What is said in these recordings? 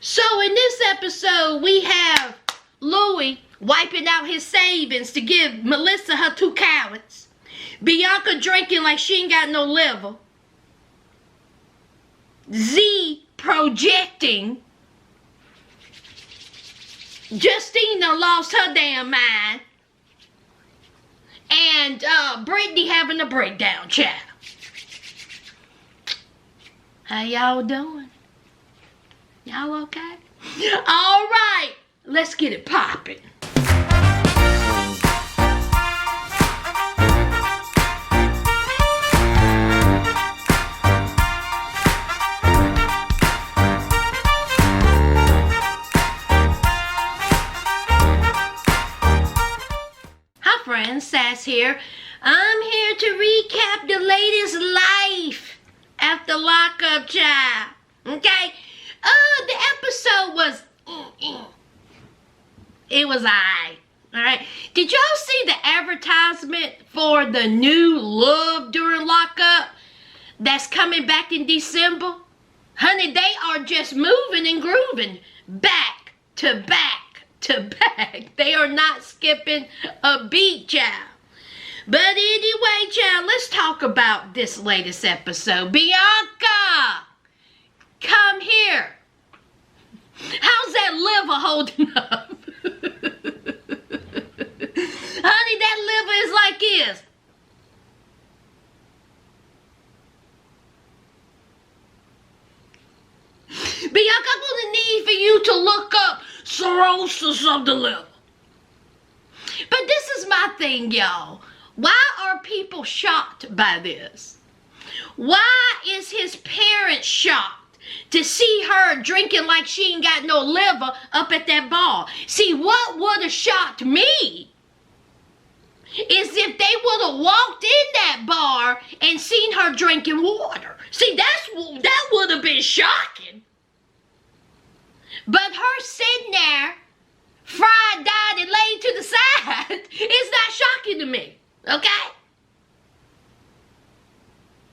So in this episode, we have Louie wiping out his savings to give Melissa her 2 carrots. Bianca drinking like she ain't got no liver. Z projecting. Justine lost her damn mind. And Britney having a breakdown, child. How y'all doing? Y'all okay? All right, let's get it popping. Hi friends, Sass here. I'm here to recap the latest life after Lockup, child. Okay? The episode was, it was alright. Did y'all see the advertisement for the new Love during Lockup that's coming back in December? Honey, they are just moving and grooving back to back to back. They are not skipping a beat, child. But anyway, child, let's talk about this latest episode. Bianca! Come here. How's that liver holding up? Honey, that liver is like this. Bianca, I'm gonna need for you to look up cirrhosis of the liver. But this is my thing, y'all. Why are people shocked by this? Why is his parents shocked to see her drinking like she ain't got no liver up at that bar? See, what would have shocked me is if they would have walked in that bar and seen her drinking water. See, that would have been shocking. But her sitting there, fried, dyed, and laid to the side is not shocking to me, okay?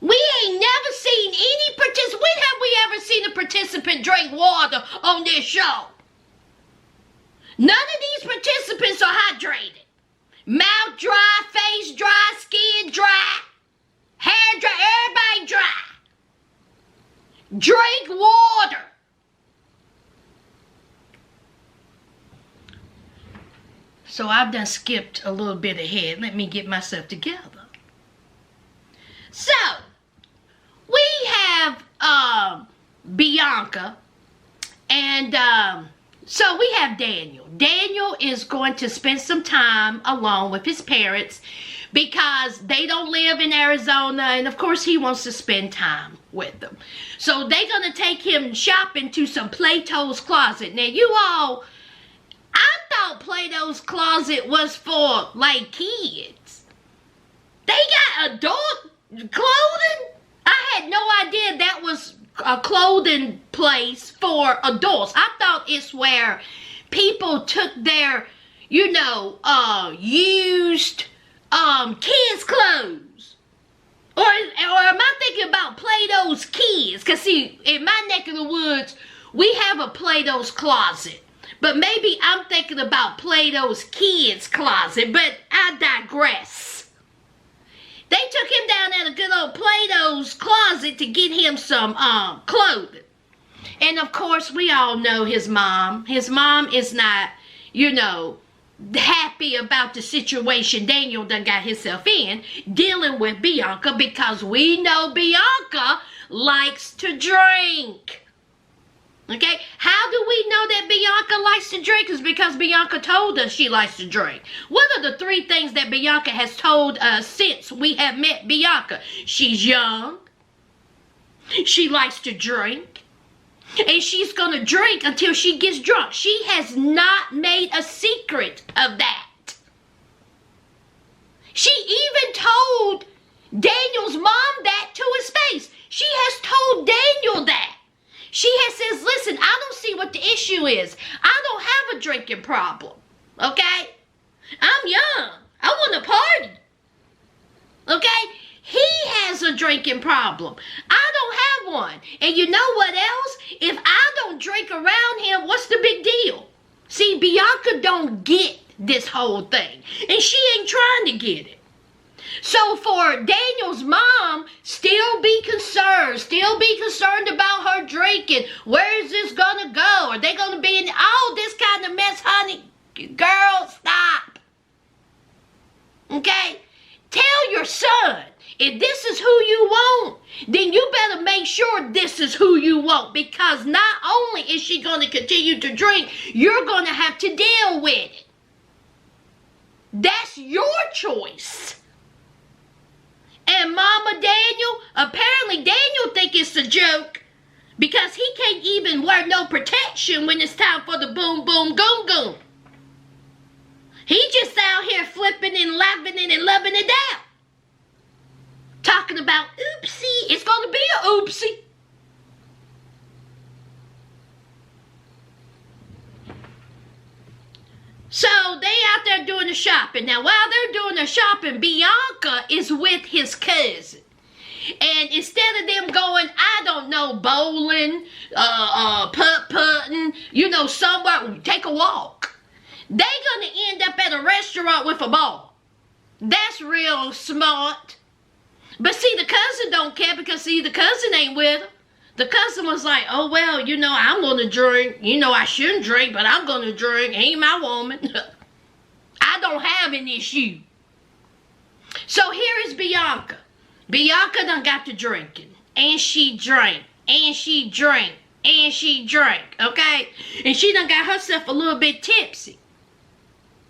We ain't never seen any participant. When have we ever seen a participant drink water on this show? None of these participants are hydrated. Mouth dry, face dry, skin dry, hair dry, everybody dry. Drink water. So I've done skipped a little bit ahead. Let me get myself together. So, we have Bianca, and so we have Daniel. Daniel is going to spend some time alone with his parents because they don't live in Arizona, and of course he wants to spend time with them. So they're going to take him shopping to some Plato's Closet. Now you all, I thought Plato's Closet was for like kids. They got adult clothing? I had no idea that was a clothing place for adults. I thought it's where people took their, used kids' clothes. Or am I thinking about Plato's Kids? Because see, in my neck of the woods, we have a Plato's Closet. But maybe I'm thinking about Plato's Kids' Closet. But I digress. They took him down at a good old Plato's Closet to get him some clothing. And of course, we all know his mom. His mom is not, happy about the situation Daniel done got himself in, dealing with Bianca, because we know Bianca likes to drink. Okay, how do we know that Bianca likes to drink? Is because Bianca told us she likes to drink. What are the 3 things that Bianca has told us since we have met Bianca? She's young, she likes to drink, and she's going to drink until she gets drunk. She has not made a secret of that. She even told Daniel's mom that to his face. She has told Daniel that. She has says, listen, I don't see what the issue is. I don't have a drinking problem, okay? I'm young. I want to party, okay? He has a drinking problem. I don't have one. And you know what else? If I don't drink around don't get this whole thing. And she ain't trying to get it. So for Daniel's mom, still be concerned about her drinking. Where is this gonna go? Are they gonna be in all this kind of mess, honey? Girl, stop. Okay? Tell your son, if this is who you want, then you better make sure this is who you want. Because not only is she going to continue to drink, you're going to have to deal with it. That's your choice. And Mama Daniel, apparently Daniel think it's a joke. Because he can't even wear no protection when it's time for the boom, boom, goom, goom. He just out here flipping and laughing and loving it down. Talking about oopsie. It's going to be a oopsie. So they out there doing the shopping. Now while they're doing the shopping, Bianca is with his cousin. And instead of them going, I don't know, bowling, putt-putting, somewhere, take a walk. They gonna end up at a restaurant with a ball. That's real smart. But see, the cousin don't care because, see, the cousin ain't with her. The cousin was like, oh, well, I'm gonna drink. I shouldn't drink, but I'm gonna drink. Ain't my woman. I don't have an issue. So here is Bianca. Bianca done got to drinking. And she drank. And she drank. And she drank. Okay? And she done got herself a little bit tipsy.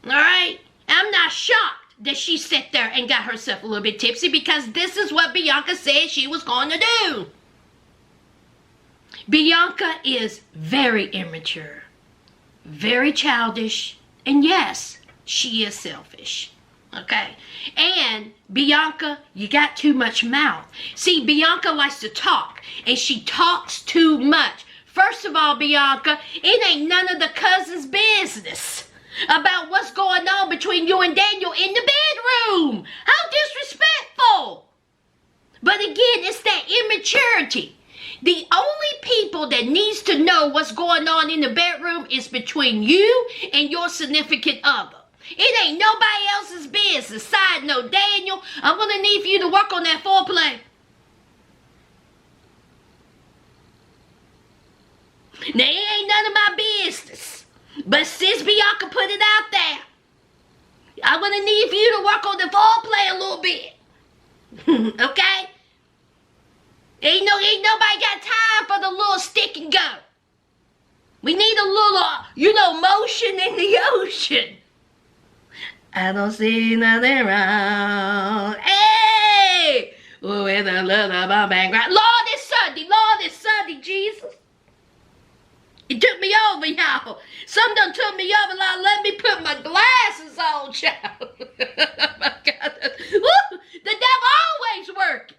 Alright? I'm not shocked that she sat there and got herself a little bit tipsy because this is what Bianca said she was going to do. Bianca is very immature, very childish, and yes, she is selfish. Okay? And Bianca, you got too much mouth. See, Bianca likes to talk, and she talks too much. First of all, Bianca, it ain't none of the cousins' business about what's going on between you and Daniel in the bedroom. How disrespectful. But again, it's that immaturity. The only people that needs to know what's going on in the bedroom is between you and your significant other. It ain't nobody else's business. Side note, Daniel, I'm going to need for you to work on that foreplay. Now, it ain't none of my business. But since Bianca put it out there, I'm going to need for you to work on the foreplay a little bit. Okay? Ain't nobody got time for the little stick and go. We need a little, motion in the ocean. I don't see nothing wrong. Hey! With a little background. Lord, it's Sunday, Jesus. It took me over, y'all. Some done took me over, like, let me put my glasses on, child. Oh, my God. Woo! The devil always working.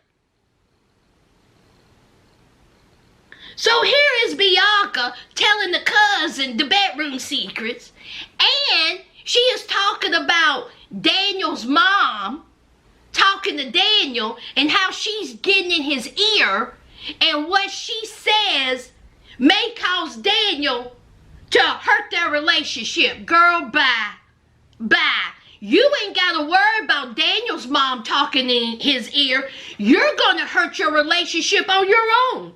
So here is Bianca telling the cousin the bedroom secrets. And she is talking about Daniel's mom, talking to Daniel, and how she's getting in his ear. And what she says may cause Daniel to hurt their relationship. Girl, bye. Bye. You ain't got to worry about Daniel's mom talking in his ear. You're going to hurt your relationship on your own.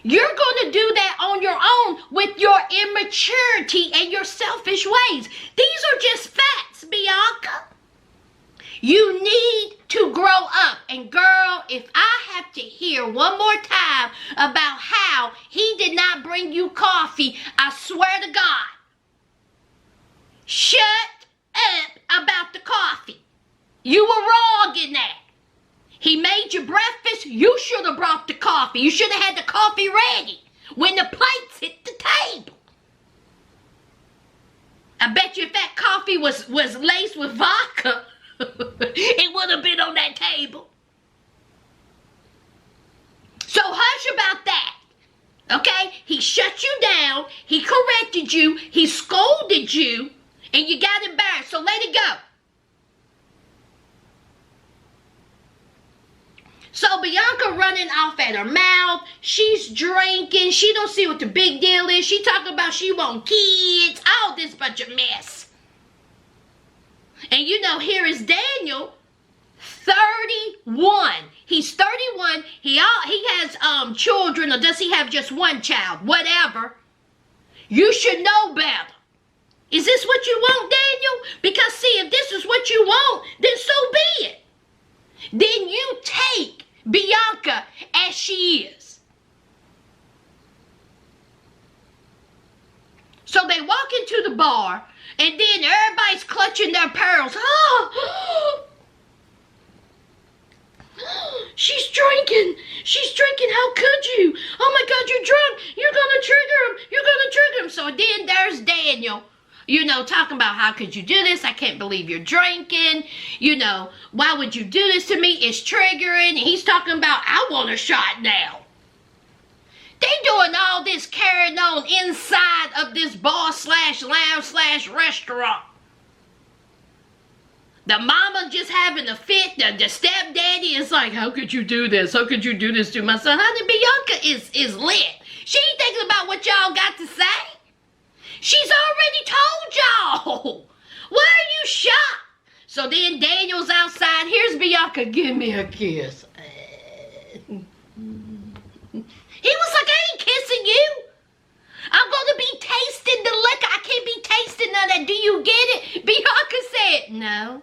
You're going to do that on your own with your immaturity and your selfish ways. These are just facts, Bianca. You need to grow up. And girl, if I have to hear one more time about how he did not bring you coffee, I swear to God, shut up about the coffee. You were wrong in that. He made you breakfast. You should have brought the coffee. You should have had the coffee ready when the plates hit the table. I bet you if that coffee was laced with vodka, it would have been on that table. So hush about that. Okay? He shut you down. He corrected you. He scolded you. And you got embarrassed. So let it go. So Bianca running off at her mouth. She's drinking. She don't see what the big deal is. She talking about she want kids. All this bunch of mess. And you know, here is Daniel, 31. He's 31. He has children, or does he have just one child? Whatever. You should know better. Is this what you want, Daniel? Because see, if this is what you want, then so be it. Then you take Bianca as she is. So they walk into the bar, and then everybody's clutching their pearls. Oh, she's drinking. She's drinking. How could you? Oh my God, you're drunk. You're going to trigger him. You're going to trigger him. So then there's Daniel, you know, talking about how could you do this? I can't believe you're drinking. You know, why would you do this to me? It's triggering. And he's talking about, I want a shot now. They doing all this carrying on inside of this bar slash lounge slash restaurant. The mama just having a fit. The stepdaddy is like, how could you do this? How could you do this to my son? Honey, Bianca is lit. She ain't thinking about what y'all got to say. She's already told y'all. Why are you shocked? So then Daniel's outside. Here's Bianca. Give me a kiss. He was like, I ain't kissing you. I'm going to be tasting the liquor. I can't be tasting none of that. Do you get it? Bianca said, no.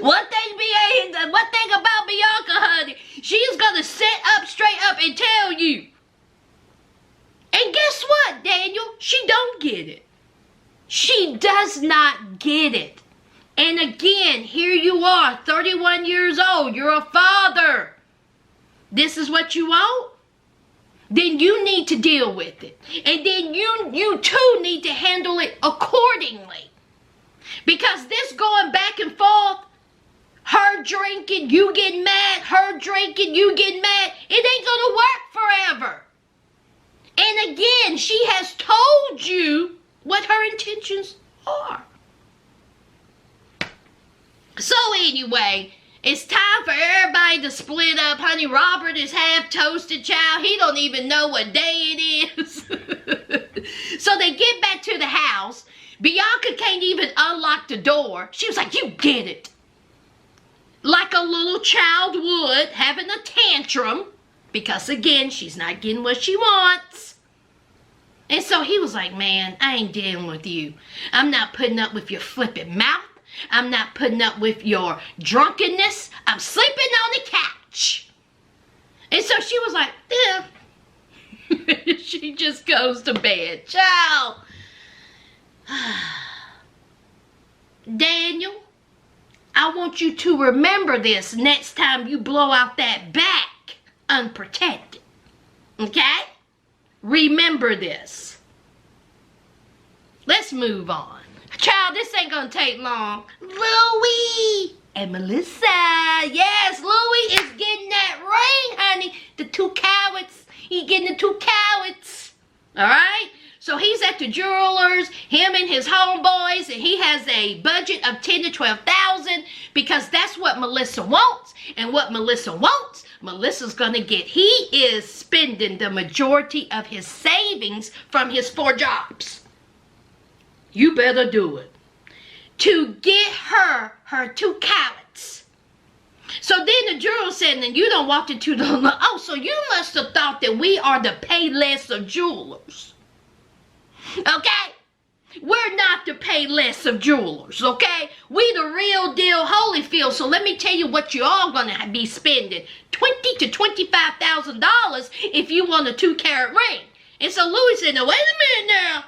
One thing about Bianca, honey, she's going to sit up straight up and tell you. And guess what, Daniel? She don't get it. She does not get it. And again, here you are, 31 years old. You're a father. This is what you want? Then you need to deal with it. And then you too need to handle it accordingly. Because this going back and forth, her drinking, you getting mad, her drinking, you getting mad, it ain't going to work forever. And again, she has told you what her intentions are. So anyway, it's time for everybody to split up. Honey, Robert is half toasted, child. He don't even know what day it is. So they get back to the house. Bianca can't even unlock the door. She was like, you get it. Like a little child would, having a tantrum. Because again, she's not getting what she wants. And so he was like, man, I ain't dealing with you. I'm not putting up with your flipping mouth. I'm not putting up with your drunkenness. I'm sleeping on the couch. And so she was like, yeah. She just goes to bed. Ciao. Daniel, I want you to remember this next time you blow out that back unprotected. Okay? Remember this. Let's move on. Child, this ain't gonna take long. Louie and Melissa. Yes, Louie is getting that ring, honey. The two cowards. He getting the two cowards. Alright? So he's at the jewelers, him and his homeboys, and he has a budget of $10,000 to $12,000 because that's what Melissa wants. And what Melissa wants, Melissa's gonna get. He is spending the majority of his savings from his 4 jobs. You better do it. To get her 2 carats. So then the juror said, and you done walked into the, oh, so you must have thought that we are the Payless of jewelers. Okay? We're not the Payless of jewelers, okay? We the real deal Holyfield. So let me tell you what you all gonna be spending. $20,000 to $25,000 if you want a 2-carat ring. And so Louie said, now wait a minute now.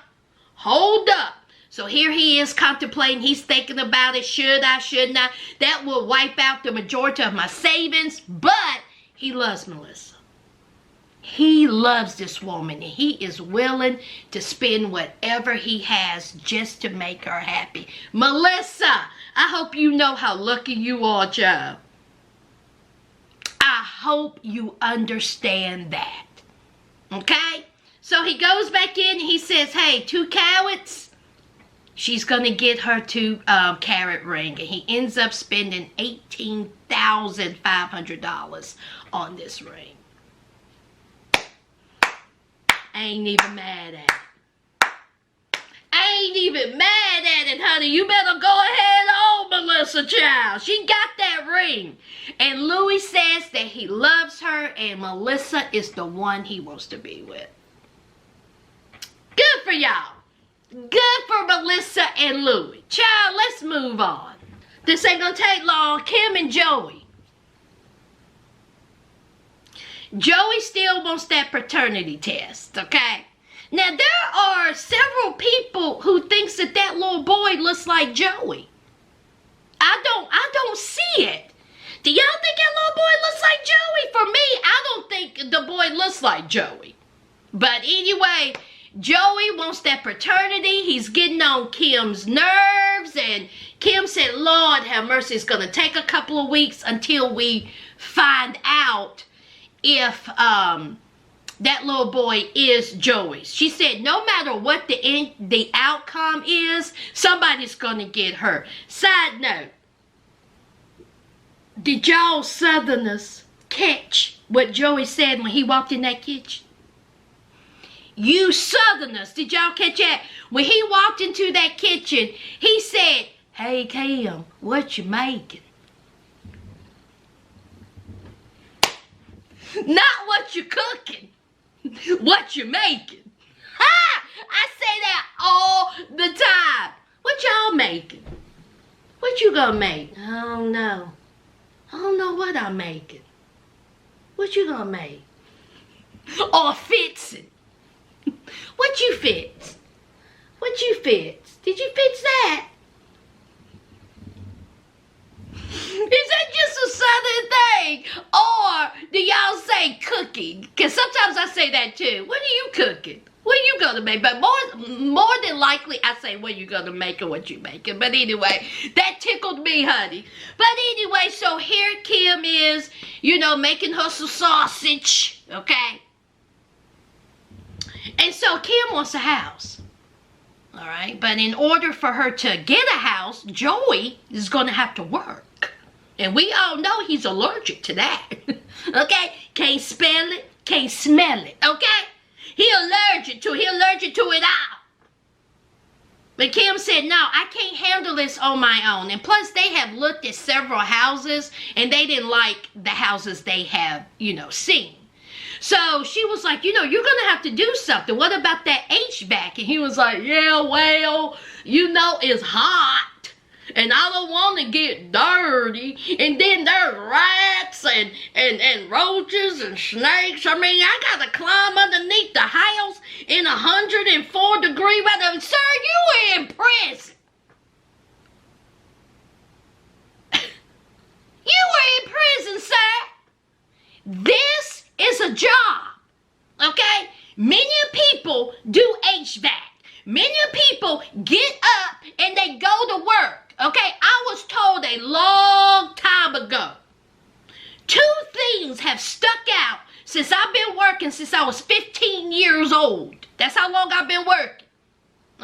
Hold up. So here he is contemplating. He's thinking about it. Should I? Shouldn't I? That will wipe out the majority of my savings. But he loves Melissa. He loves this woman. And he is willing to spend whatever he has just to make her happy. Melissa, I hope you know how lucky you are, child. I hope you understand that. Okay? So he goes back in and he says, hey, 2 cowards. she's going to get her 2-carat ring. And he ends up spending $18,500 on this ring. I ain't even mad at it. I ain't even mad at it, honey. You better go ahead on, Melissa, child. She got that ring. And Louie says that he loves her and Melissa is the one he wants to be with. Good for y'all. Good for Melissa and Louie. Child, let's move on. This ain't gonna take long. Kim and Joey. Joey still wants that paternity test, okay? Now, there are several people who thinks that that little boy looks like Joey. I don't see it. Do y'all think that little boy looks like Joey? For me, I don't think the boy looks like Joey. But anyway, Joey wants that paternity. He's getting on Kim's nerves. And Kim said, Lord have mercy, it's going to take a couple of weeks until we find out if that little boy is Joey's. She said no matter what the outcome is, somebody's going to get hurt. Side note, did y'all Southerners catch what Joey said when he walked in that kitchen? You Southerners, did y'all catch that? When he walked into that kitchen, he said, hey Kim, what you making? Not what you cooking, what you making. Ha! I say that all the time. What y'all making? What you gonna make? I don't know. I don't know what I'm making. What you gonna make? Or fixing. What you fix? What you fix? Did you fix that? Is that just a Southern thing? Or do y'all say cooking? Because sometimes I say that too. What are you cooking? What are you going to make? But more than likely, I say what you going to make or what you making. But anyway, that tickled me, honey. But anyway, so here Kim is, making her some sausage, okay? And so Kim wants a house. All right? But in order for her to get a house, Joey is going to have to work. And we all know he's allergic to that. Okay? Can't spell it, can't smell it. Okay? He allergic to it all. But Kim said, no, I can't handle this on my own. And plus, they have looked at several houses, and they didn't like the houses they have, seen. So she was like, you're going to have to do something. What about that HVAC? And he was like, yeah, well, it's hot. And I don't want to get dirty. And then there's rats and roaches and snakes. I mean, I got to climb underneath the house in 104-degree weather. Sir, you were in prison. You were in prison, sir. This is a job. Okay? Many people do HVAC. Many people get up and they go to work. Okay, I was told a long time ago, 2 things have stuck out since I've been working since I was 15 years old. That's how long I've been working.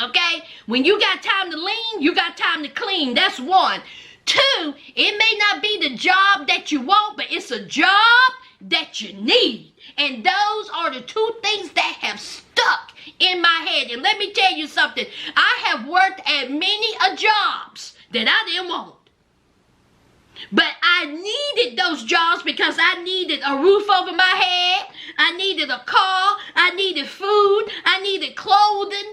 Okay, when you got time to lean, you got time to clean. That's 1. 2, it may not be the job that you want, but it's a job that you need. And those are the 2 things that have stuck in my head. And let me tell you something. I have worked at many jobs that I didn't want. But I needed those jobs because I needed a roof over my head. I needed a car. I needed food. I needed clothing.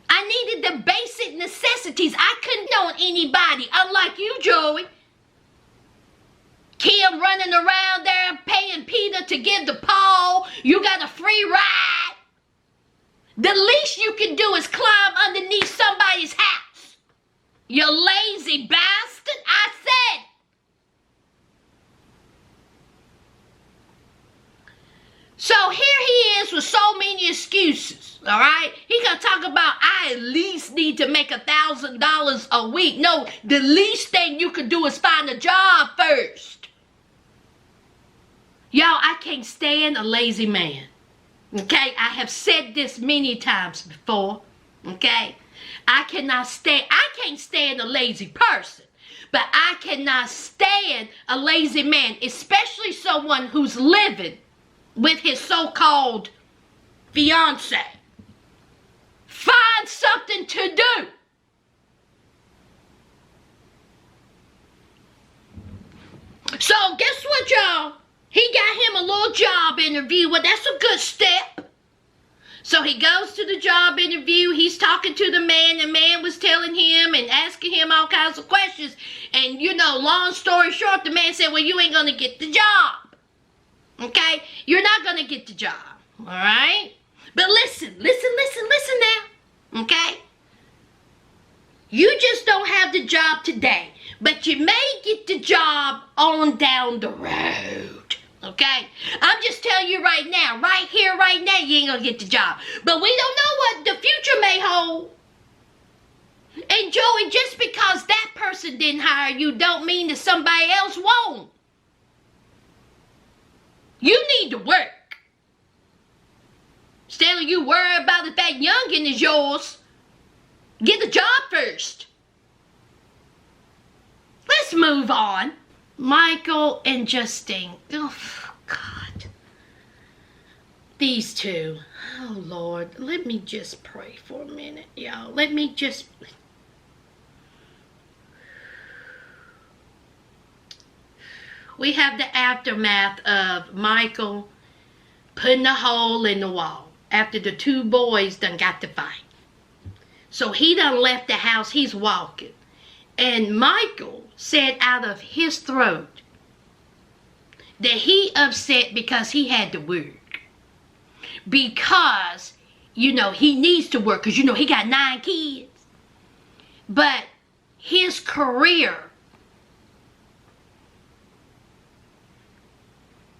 I needed the basic necessities. I couldn't know anybody, unlike you, Joey. Kim running around there paying Peter to give the Paul. You got a free ride. The least you can do is climb underneath somebody's house. You lazy bastard, I said. So here he is with so many excuses, all right? He gonna talk about, I at least need to make $1,000 a week. No, the least thing you could do is find a job first. Y'all, I can't stand a lazy man. Okay, I have said this many times before. Okay? I can't stand a lazy person. But I cannot stand a lazy man, especially someone who's living with his so-called fiance. Find something to do. So guess what, y'all? He got him a little job interview. Well, that's a good step. So he goes to the job interview. He's talking to the man. The man was telling him and asking him all kinds of questions. And, long story short, the man said, well, you ain't going to get the job. Okay? You're not going to get the job. All right? But listen now. Okay? You just don't have the job today. But you may get the job on down the road. Okay? I'm just telling you right now, right here, right now, you ain't gonna get the job. But we don't know what the future may hold. And Joey, just because that person didn't hire you don't mean that somebody else won't. You need to work. Instead of you worry about if that youngin' is yours, get the job first. Let's move on. Michael and Justine. Oh, God. These two. Oh, Lord. Let me just pray for a minute, y'all. Let me just... We have the aftermath of Michael putting a hole in the wall after the two boys done got to fight. So he done left the house. He's walking. And Michael said out of his throat that he upset because he had to work. Because, he needs to work. Because, he got 9 kids. But his career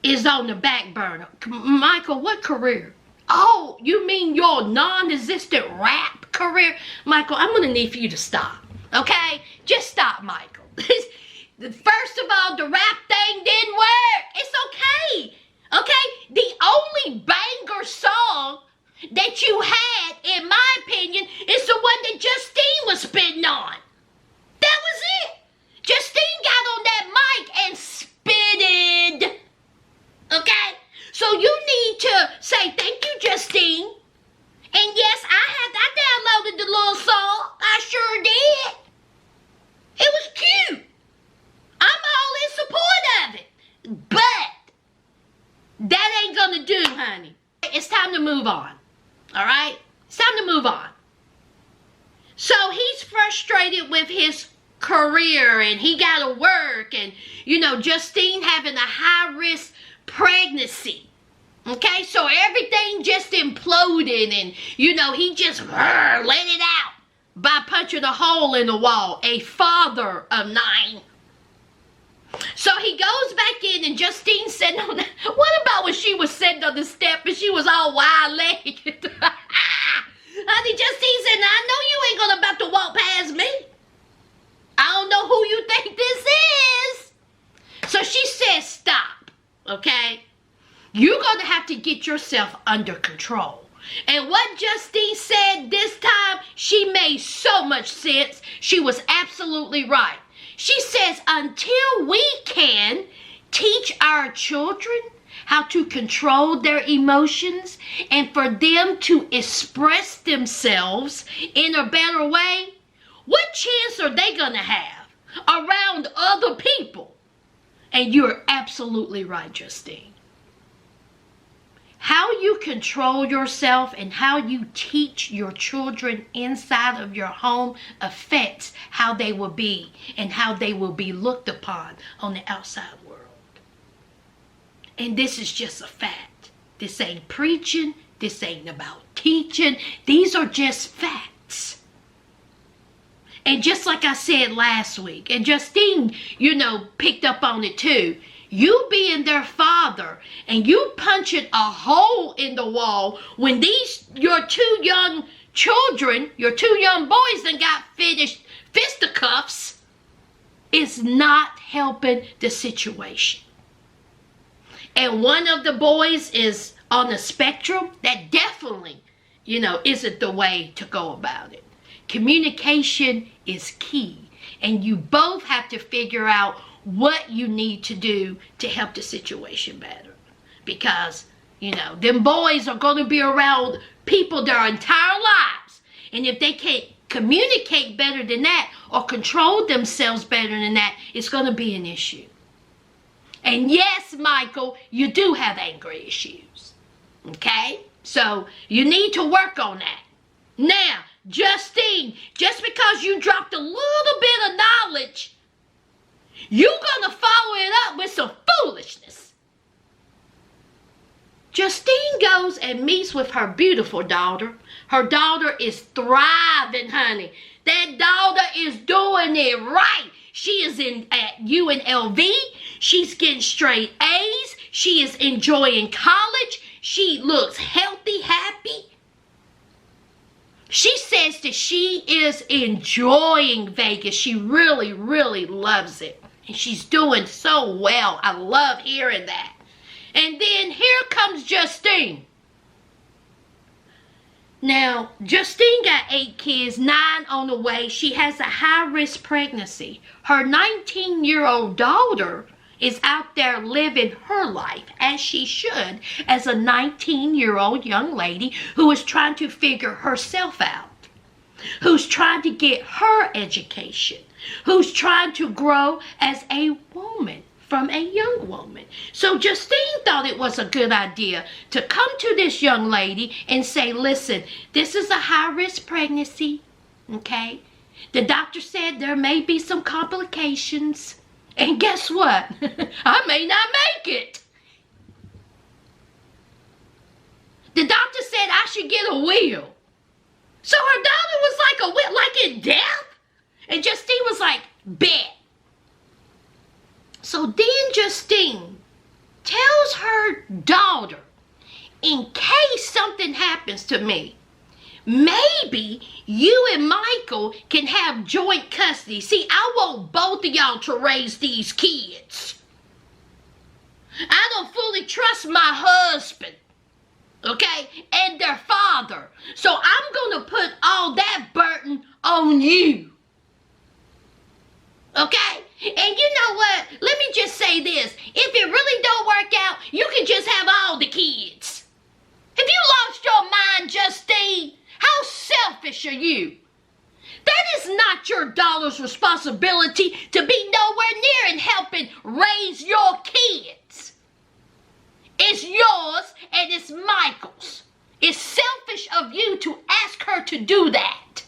is on the back burner. Michael, what career? Oh, you mean your non-existent rap career? Michael, I'm going to need for you to stop. Okay? Just stop, Michael. First of all, the rap thing didn't work. It's okay. Okay? The only banger song that you had, in my opinion, is the one that Justine was spitting on. That was it. Justine got on that mic and spitted. Okay? So you need to say thank you, Justine. And yes, I downloaded the little song. I sure did. It was cute. I'm all in support of it. But that ain't gonna do, honey. It's time to move on. All right? It's time to move on. So he's frustrated with his career and he gotta work and, Justine having a high-risk pregnancy. Okay? So everything just imploded and, he just let it out by punching a hole in the wall. A father of 9. So he goes back in and Justine said, what about when she was sitting on the step and she was all wide-legged? Honey, Justine said, now, I know you ain't gonna about to walk past me. I don't know who you think this is. So she said, stop, okay? You're gonna have to get yourself under control. And what Justine said this time, she made so much sense. She was absolutely right. She says, until we can teach our children how to control their emotions and for them to express themselves in a better way, what chance are they going to have around other people? And you're absolutely right, Justine. How you control yourself and how you teach your children inside of your home affects how they will be and how they will be looked upon on the outside world. And this is just a fact. This ain't preaching. This ain't about teaching. These are just facts. And just like I said last week, and Justine, picked up on it too. You being their father and you punching a hole in the wall when your 2 young children, your 2 young boys that got finished fisticuffs is not helping the situation. And one of the boys is on the spectrum. That definitely isn't the way to go about it. Communication is key. And you both have to figure out what you need to do to help the situation better. Because, them boys are going to be around people their entire lives. And if they can't communicate better than that or control themselves better than that, it's going to be an issue. And yes, Michael, you do have anger issues. Okay? So you need to work on that. Now, Justine, just because you dropped a little bit of knowledge, you're going to follow it up with some foolishness. Justine goes and meets with her beautiful daughter. Her daughter is thriving, honey. That daughter is doing it right. She is at UNLV. She's getting straight A's. She is enjoying college. She looks healthy, happy. She says that she is enjoying Vegas. She really, really loves it. And she's doing so well. I love hearing that. And then here comes Justine. Now, Justine got 8 kids, 9 on the way. She has a high-risk pregnancy. Her 19-year-old daughter is out there living her life, as she should, as a 19-year-old young lady who is trying to figure herself out, who's trying to get her education, who's trying to grow as a woman from a young woman. So Justine thought it was a good idea to come to this young lady and say, listen, this is a high-risk pregnancy, okay? The doctor said there may be some complications. And guess what? I may not make it. The doctor said I should get a wheel. So her daughter was like a wheel, like in death. And Justine was like, bet. So then Justine tells her daughter, in case something happens to me, maybe you and Michael can have joint custody. See, I want both of y'all to raise these kids. I don't fully trust my husband, okay, and their father. So I'm going to put all that burden on you. Okay? And you know what? Let me just say this. If it really don't work out, you can just have all the kids. Have you lost your mind, Justine? How selfish are you? That is not your daughter's responsibility to be nowhere near and helping raise your kids. It's yours and it's Michael's. It's selfish of you to ask her to do that.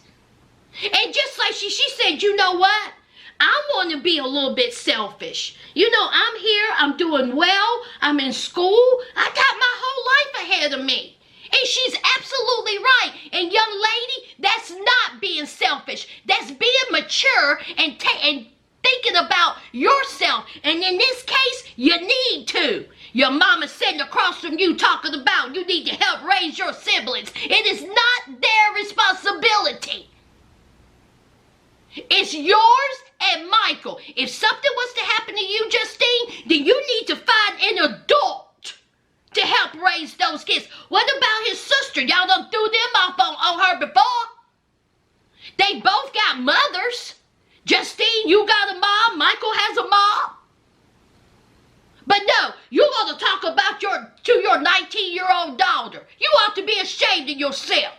And just like she said, you know what? I want to be a little bit selfish. I'm here, I'm doing well, I'm in school, I got my whole life ahead of me. And she's absolutely right. And young lady, that's not being selfish. That's being mature and thinking about yourself. And in this case, you need to. Your mama's sitting across from you talking about you need to help raise your siblings. It is not their responsibility. It's yours and Michael. If something was to happen to you, Justine, then you need to find an adult to help raise those kids. What about his sister? Y'all done threw them off on her before. They both got mothers. Justine, you got a mom. Michael has a mom. But no, you're going to talk about your 19-year-old daughter. You ought to be ashamed of yourself.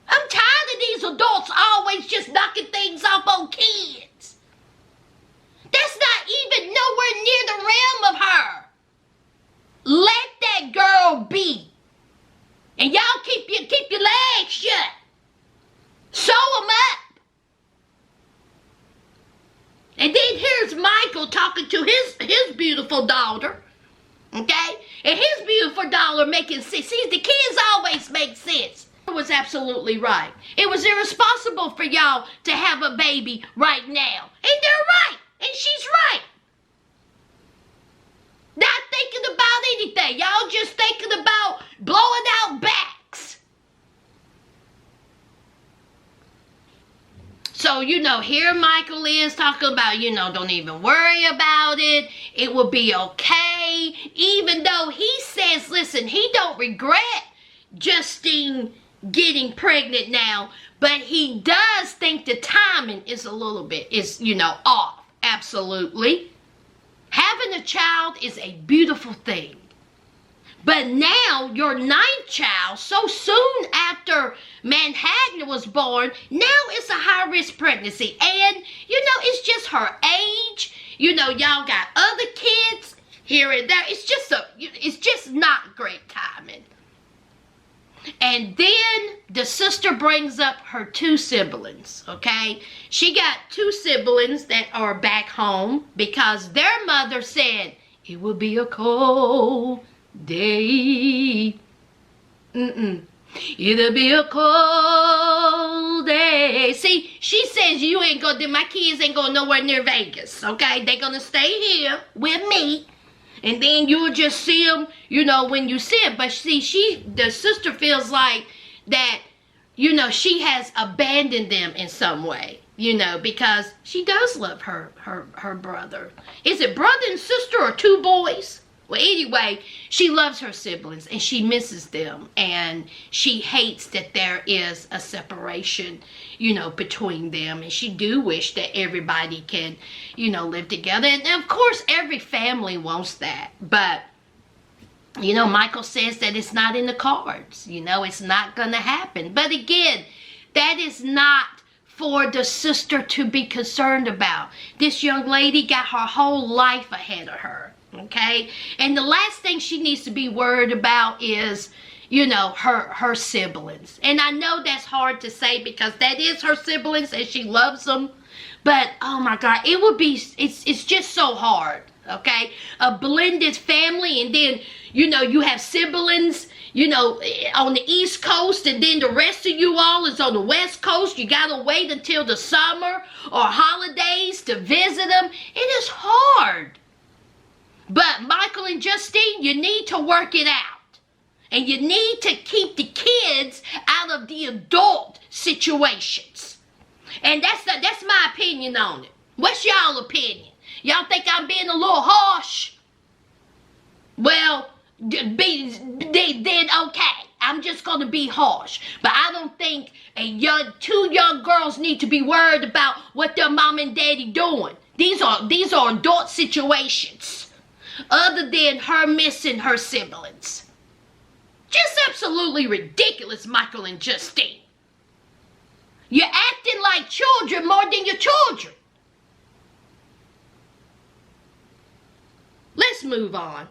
I'm tired of these adults always just knocking things off on kids. That's not even nowhere near the realm of her. Let that girl be. And y'all keep your legs shut. Sew them up. And then here's Michael talking to his beautiful daughter. Okay? And his beautiful daughter making sense. See, the kids always make sense. It was absolutely right. It was irresponsible for y'all to have a baby right now. And they're right. And she's right. Not thinking about anything. Y'all just thinking about blowing out backs. So, here Michael is talking about, don't even worry about it. It will be okay. Even though he says, listen, he don't regret Justine getting pregnant now, but he does think the timing is a little bit, off. Absolutely. Having a child is a beautiful thing. But now, your 9th child, so soon after Manhattan was born, now it's a high-risk pregnancy. And, it's just her age. Y'all got other kids here and there. It's just not great timing. And then the sister brings up her 2 siblings, okay? She got 2 siblings that are back home because their mother said, it will be a cold day. It'll be a cold day. See, she says my kids ain't going nowhere near Vegas, okay? They're going to stay here with me. And then you'll just see them, when you see them. But see, the sister feels like that, she has abandoned them in some way, because she does love her brother. Is it brother and sister or 2 boys? Well, anyway, she loves her siblings and she misses them. And she hates that there is a separation, between them. And she do wish that everybody can, live together. And of course, every family wants that. But, Michael says that it's not in the cards. It's not going to happen. But again, that is not for the sister to be concerned about. This young lady got her whole life ahead of her. Okay, and the last thing she needs to be worried about is, her siblings. And I know that's hard to say because that is her siblings and she loves them. But, oh my God, it's just so hard, okay? A blended family and then, you have siblings, on the East Coast and then the rest of you all is on the West Coast. You got to wait until the summer or holidays to visit them. It is hard. But Michael and Justine, you need to work it out. And you need to keep the kids out of the adult situations. And that's my opinion on it. What's y'all opinion? Y'all think I'm being a little harsh? Well, then okay. I'm just going to be harsh. But I don't think 2 young girls need to be worried about what their mom and daddy doing. These are adult situations. Other than her missing her siblings. Just absolutely ridiculous, Michael and Justine. You're acting like children more than your children. Let's move on.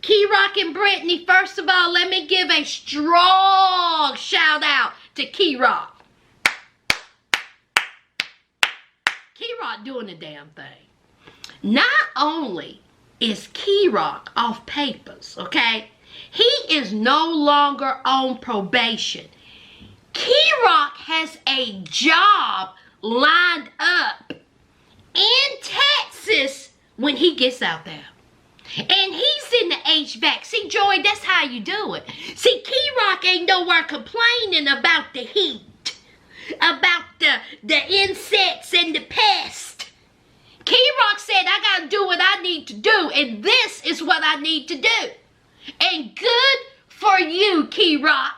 K-Rock and Britney, first of all, let me give a strong shout out to K-Rock. K-Rock doing the damn thing. Not only is K-Rock off papers, okay? He is no longer on probation. K-Rock has a job lined up in Texas when he gets out there. And he's in the HVAC. See, Joy, that's how you do it. See, K-Rock ain't nowhere complaining about the heat, about the insects and the pests. K-Rock said, I got to do what I need to do, and this is what I need to do. And good for you, K-Rock.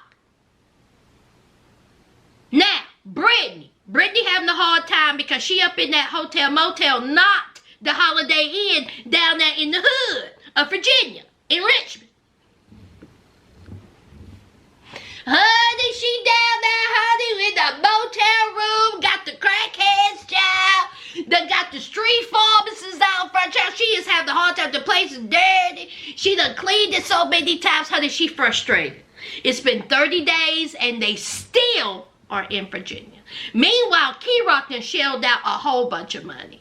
Now, Britney having a hard time because she up in that hotel motel, not the Holiday Inn down there in the hood of Virginia, in Richmond. Honey, she down there, honey, in the motel room, got the crackheads, child. They got the street pharmacists out front, child. She is having a hard time. The place is dirty. She done cleaned it so many times, honey, she frustrated. It's been 30 days, and they still are in Virginia. Meanwhile, K-Rock done shelled out a whole bunch of money.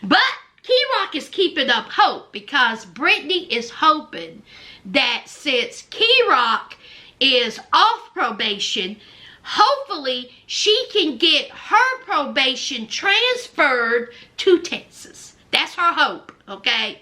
But K-Rock is keeping up hope because Britney is hoping that since K-Rock is off probation, hopefully she can get her probation transferred to Texas. That's her hope, okay?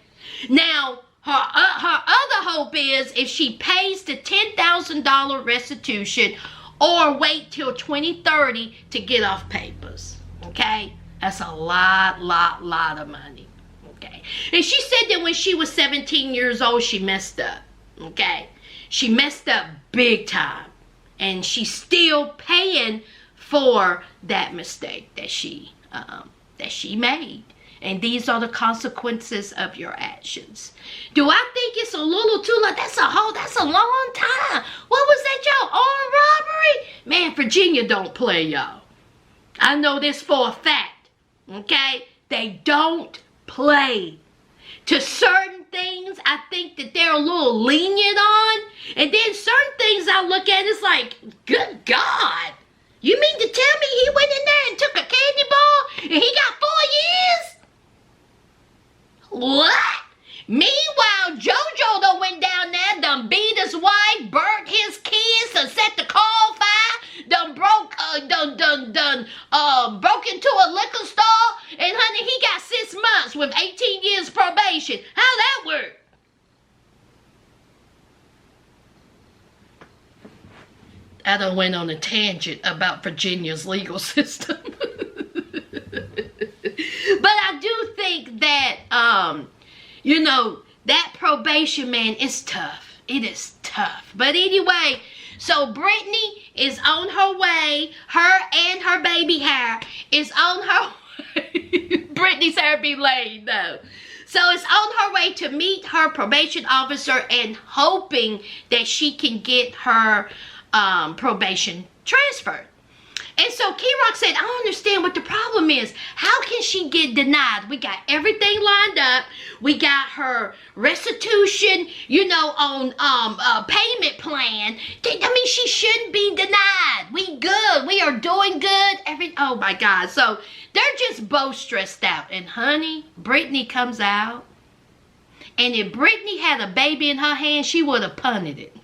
Now, her other hope is if she pays the $10,000 restitution or wait till 2030 to get off papers, okay? That's a lot of money, okay? And she said that when she was 17 years old, she messed up, okay? She messed up big time. And she's still paying for that mistake that she made. And these are the consequences of your actions. Do I think it's a little too late? That's a long time. What was that, y'all? Armed robbery? Man, Virginia don't play, y'all. I know this for a fact. Okay? They don't play. To certain things, I think that they're a little lenient on. And then certain things I look at, it's like, good God. You mean to tell me he went in there and took a candy bar and he got 4 years? What? Meanwhile, JoJo done went down there, done beat his wife, burnt his kids, done set the car fire, done broke into a liquor store, and honey, he got 6 months with 18 years probation. How that work? I done went on a tangent about Virginia's legal system. But I do think that, that probation, man, is tough. It is tough. But anyway, so Britney is on her way. Her and her baby hair is on her way. Britney's hair be laid, though. So it's on her way to meet her probation officer and hoping that she can get her probation transferred. And so K-Rock said, I don't understand what the problem is. How can she get denied? We got everything lined up. We got her restitution, on a payment plan. I mean, she shouldn't be denied. We good. We are doing good. Oh, my God. So they're just both stressed out. And, honey, Britney comes out. And if Britney had a baby in her hand, she would have punted it.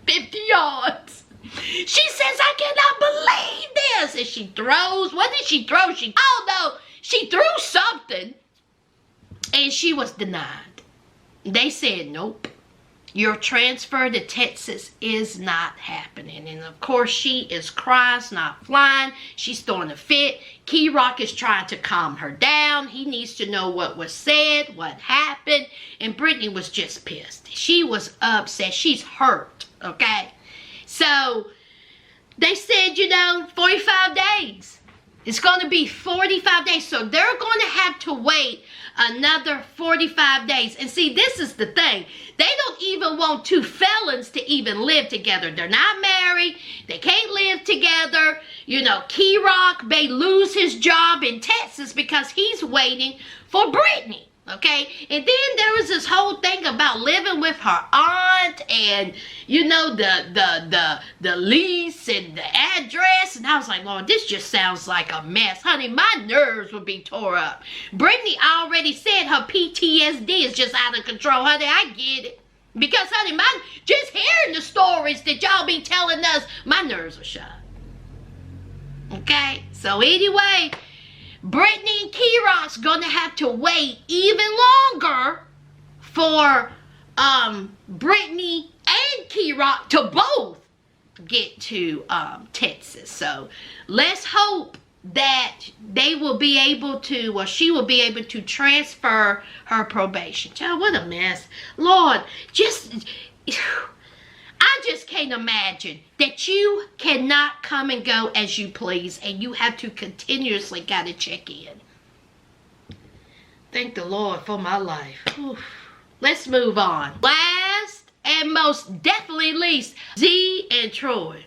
50 yards. She says, I cannot believe this. And she throws, what did she throw? She threw something. And she was denied. They said, nope. Your transfer to Texas is not happening. And of course, she is crying, not flying. She's throwing a fit. K-Rock is trying to calm her down. He needs to know what was said, what happened. And Britney was just pissed. She was upset. She's hurt, okay? So, they said, 45 days. It's going to be 45 days. So, they're going to have to wait another 45 days. And see, this is the thing. They don't even want two felons to even live together. They're not married. They can't live together. K-Rock may lose his job in Texas because he's waiting for Britney. Okay, and then there was this whole thing about living with her aunt and, the lease and the address. And I was like, Lord, this just sounds like a mess. Honey, my nerves would be tore up. Britney already said her PTSD is just out of control. Honey, I get it. Because, honey, just hearing the stories that y'all be telling us, my nerves are shot. Okay, so anyway, Britney and K-Rock's gonna have to wait even longer for Britney and K-Rock to both get to Texas. So let's hope that they will be able to, or she will be able to transfer her probation. Child, what a mess. Lord, I just can't imagine that you cannot come and go as you please and you have to continuously got to check in. Thank the Lord for my life. Whew. Let's move on. Last and most definitely least, Z and Troy.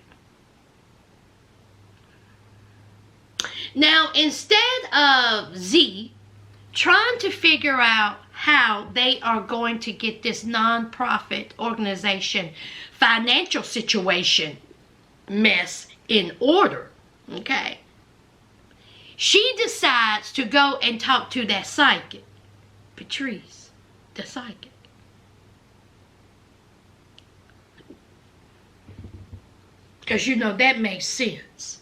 Now, instead of Z trying to figure out how they are going to get this nonprofit organization financial situation mess in order, okay, she decides to go and talk to that psychic, Patrice, the psychic. Because that makes sense.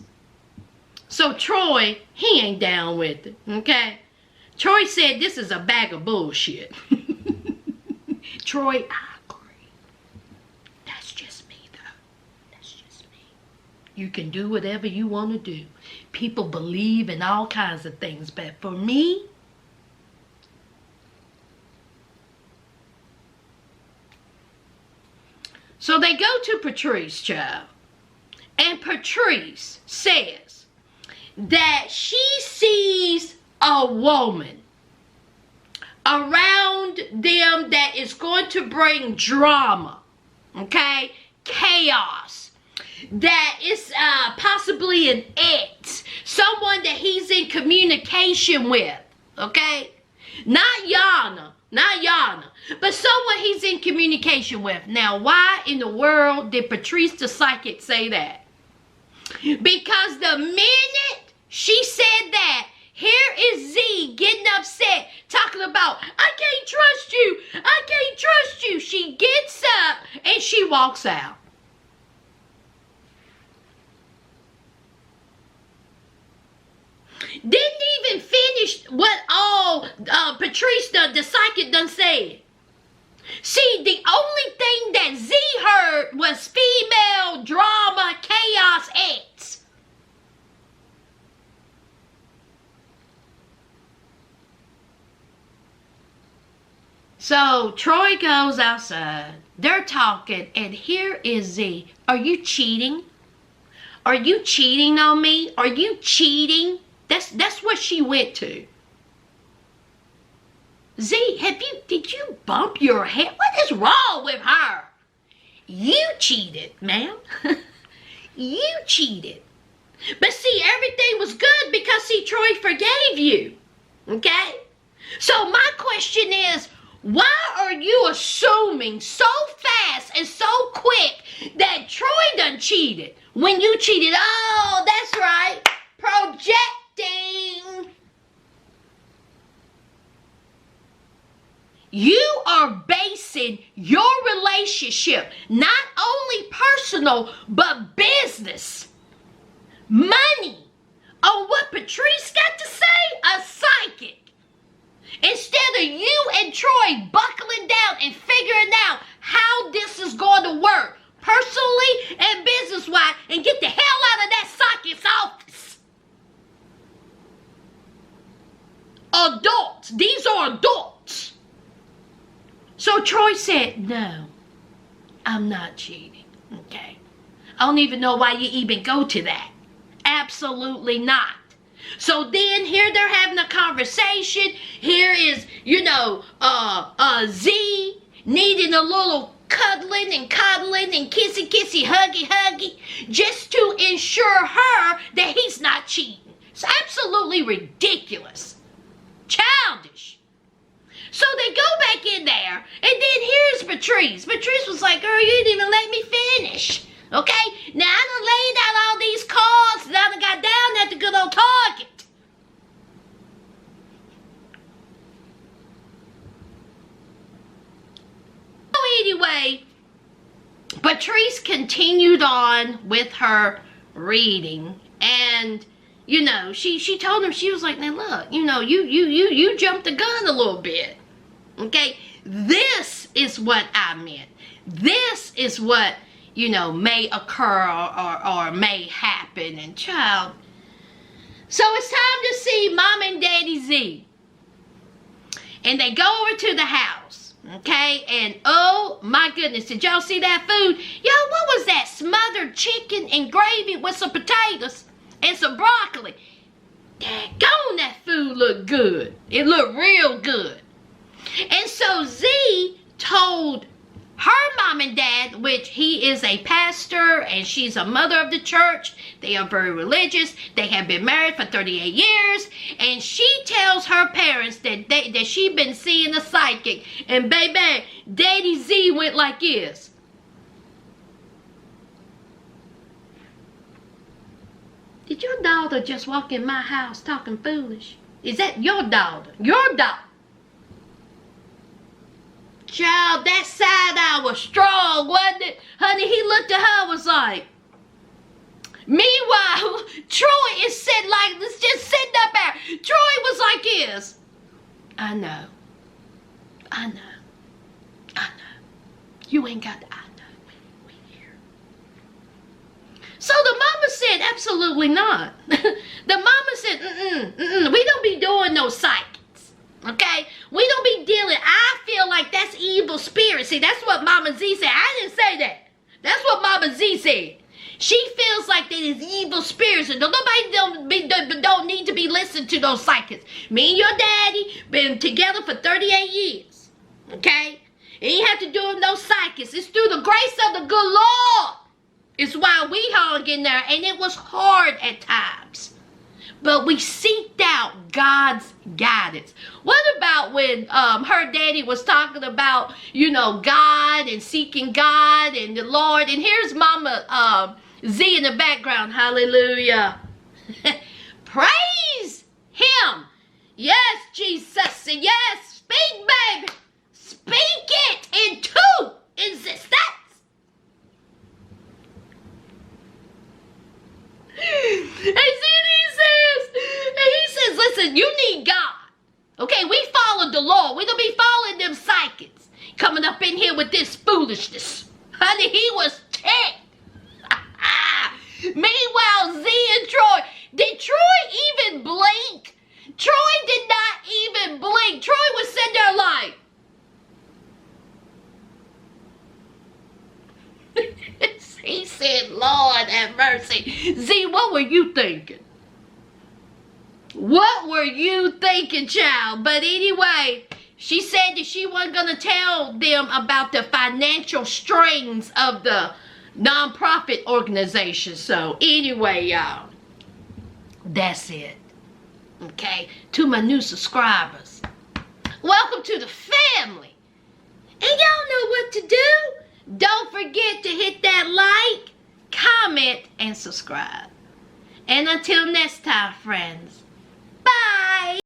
So Troy, he ain't down with it, okay? Troy said this is a bag of bullshit. Troy, I agree. That's just me, though. That's just me. You can do whatever you want to do. People believe in all kinds of things, but for me, So they go to Patrice, child. And Patrice says that she sees a woman around them that is going to bring drama, okay? Chaos. That is possibly an ex. Someone that he's in communication with, okay? Not Yana, but someone he's in communication with. Now, why in the world did Patrice the psychic say that? Because the minute she said that, here is Z getting upset, talking about, I can't trust you, I can't trust you. She gets up and she walks out. Didn't even finish what all Patrice the psychic done said. See, the only thing that Z heard was female drama, chaos, X. So Troy goes outside. They're talking, and here is Z. Are you cheating? Are you cheating on me? Are you cheating? That's what she went to. Z, did you bump your head? What is wrong with her? You cheated, ma'am. You cheated. But see, everything was good because, see, Troy forgave you. Okay? So my question is, why are you assuming so fast and so quick that Troy done cheated when you cheated? Oh, that's right. Projecting. You are basing your relationship, not only personal, but business, money, on what Patrice got to say? A psychic. Instead of you and Troy buckling down and figuring out how this is going to work, personally and business-wise, and get the hell out of that psychic's office. Adults. These are adults. So Troy said, no, I'm not cheating, okay? I don't even know why you even go to that. Absolutely not. So then here they're having a conversation. Here is, Z needing a little cuddling and coddling and kissy, huggy, just to ensure her that he's not cheating. It's absolutely ridiculous. Childish. So they go back in there, and then here's Patrice. Patrice was like, girl, you didn't even let me finish. Okay? Now, I done laid out all these cards, and I done got down at the good old Target. So anyway, Patrice continued on with her reading, and she told him, she was like, now look, you jumped the gun a little bit. Okay? This is what I meant. This is what, may occur or may happen. And child, so it's time to see Mom and Daddy Z. And they go over to the house. Okay? And oh my goodness, did y'all see that food? Y'all, what was that? Smothered chicken and gravy with some potatoes and some broccoli. Daggone, that food looked good. It looked real good. And so Z told her mom and dad, which he is a pastor and she's a mother of the church. They are very religious. They have been married for 38 years. And she tells her parents that she been seeing a psychic. And baby, Daddy Z went like this. Did your daughter just walk in my house talking foolish? Is that your daughter? Your daughter. Child, that side eye was strong, wasn't it? Honey, he looked at her and was like. Meanwhile, Troy is sitting like this, just sitting up there. Troy was like this. I know. You ain't got to, I know. We here. So the mama said, absolutely not. The mama said, we don't be doing no psychics. Okay? We don't be dealing. I feel like that's evil spirit. See, that's what Mama Z said. I didn't say that. That's what Mama Z said. She feels like there is evil spirits, and nobody don't need to be listening to those psychics. Me and your daddy been together for 38 years, okay? And you have to do with no psychics. It's through the grace of the good Lord. It's why we hung in there, and it was hard at times. But we seeked out God's guidance. What about when her daddy was talking about, you know, God and seeking God and the Lord? And here's Mama Z in the background. Hallelujah. Praise him. Yes, Jesus. And yes, speak, baby. Speak it into existence. And he says, listen, you need God. Okay, we followed the Lord. We don't be following them psychics coming up in here with this foolishness. Honey, he was ticked. Meanwhile, Z and Troy, did Troy even blink? Troy did not even blink. Troy was sitting there like, he said, Lord have mercy. Z, what were you thinking? What were you thinking, child? But anyway, she said that she wasn't going to tell them about the financial strains of the nonprofit organization. So anyway, y'all, that's it. Okay, to my new subscribers, welcome to the family. And y'all know what to do. Don't forget to hit that like, comment, and subscribe. And until next time, friends,